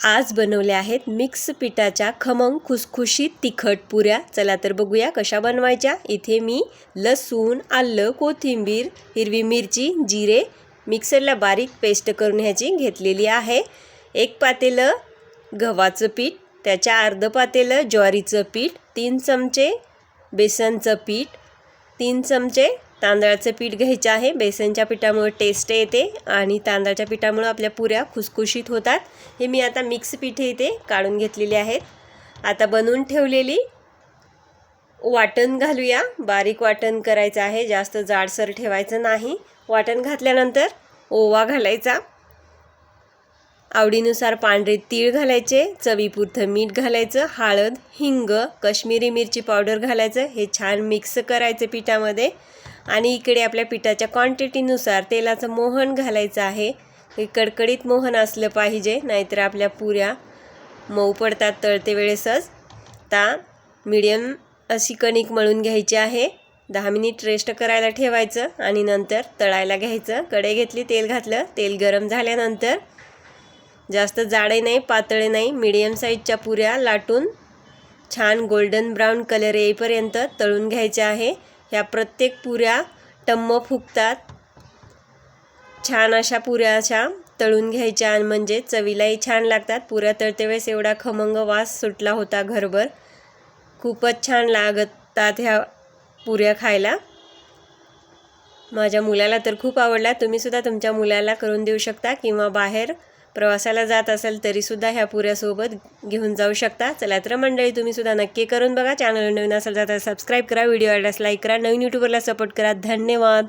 आज बनवल्या आहेत मिक्स पिठाच्या खमंग खुसखुशीत तिखट पुऱ्या। चला तर बघूया कशा बनवायच्या। इथे मी लसूण, आलं, कोथिंबीर, हिरवी मिरची, जिरे मिक्सरला बारीक पेस्ट करून ह्याची घेतलेली आहे। एक पातेलं गव्हाचं पीठ, त्याच्या अर्ध पातेलं ज्वारीचं पीठ, 3 चमचे बेसनचं पीठ, 3 चमचे तांदळाचं पीठ घ्यायचं आहे। बेसनच्या पिठामुळे टेस्ट येते आणि तांदळाच्या पिठामुळे आपल्या पुऱ्या खुसखुशीत होतात। हे मी आता मिक्स पीठे इथे काढून घेतलेली आहेत। आता बनवून ठेवलेली वाटण घालूया। बारीक वाटण करायचं आहे, जास्त जाडसर ठेवायचं नाही। वाटण घातल्यानंतर ओवा घालायचा, आवडीनुसार पांढरे तीळ घालायचे, चवीपुरतं मीठ घालायचं, हळद, हिंग, काश्मीरी मिरची पावडर घालायचं। हे छान मिक्स करायचं पिठामध्ये आणि इकडे आपल्या पिठाच्या क्वांटिटीनुसार तेलाचं मोहन घालायचं आहे। हे कडकडीत मोहन असलं पाहिजे, नाहीतर आपल्या पुऱ्या मऊ पडतात तळते वेळेसच। आता मीडियम अशी कणिक मळून घ्यायची आहे। 10 मिनिट रेस्ट करायला ठेवायचं आणि नंतर तळायला घ्यायचं। कढई घेतली, तेल घातलं, तेल गरम झाल्यानंतर जास्त जाडे नाही पातळे नाही मीडियम साईजच्या पुऱ्या लाटून छान गोल्डन ब्राऊन कलर येईपर्यंत तळून घ्यायच्या आहे। ह्या प्रत्येक पुऱ्या टम्म फुगतात। छान अशा पुऱ्या अशा तळून घ्यायच्या आणि म्हणजे चवीलाही छान लागतात। पुऱ्या तळते वेळेस एवढा खमंग वास सुटला होता घरभर, खूपच छान लागतात ह्या पुऱ्या खायला। माझ्या मुलाला तर खूप आवडला। तुम्ही सुद्धा तुमच्या मुलाला करून देऊ शकता किंवा बाहेर प्रवासाला जात असेल तरी सुद्धा ह्या पुऱ्यासोबत घेऊन जाऊ शकता। चला तर मंडळी, तुम्ही सुद्धा नक्की करून बघा। चॅनल नवीन असेल तर सबस्क्राईब करा, व्हिडिओ आवडल्यास लाईक करा, नवीन यूट्यूबरला सपोर्ट करा। धन्यवाद।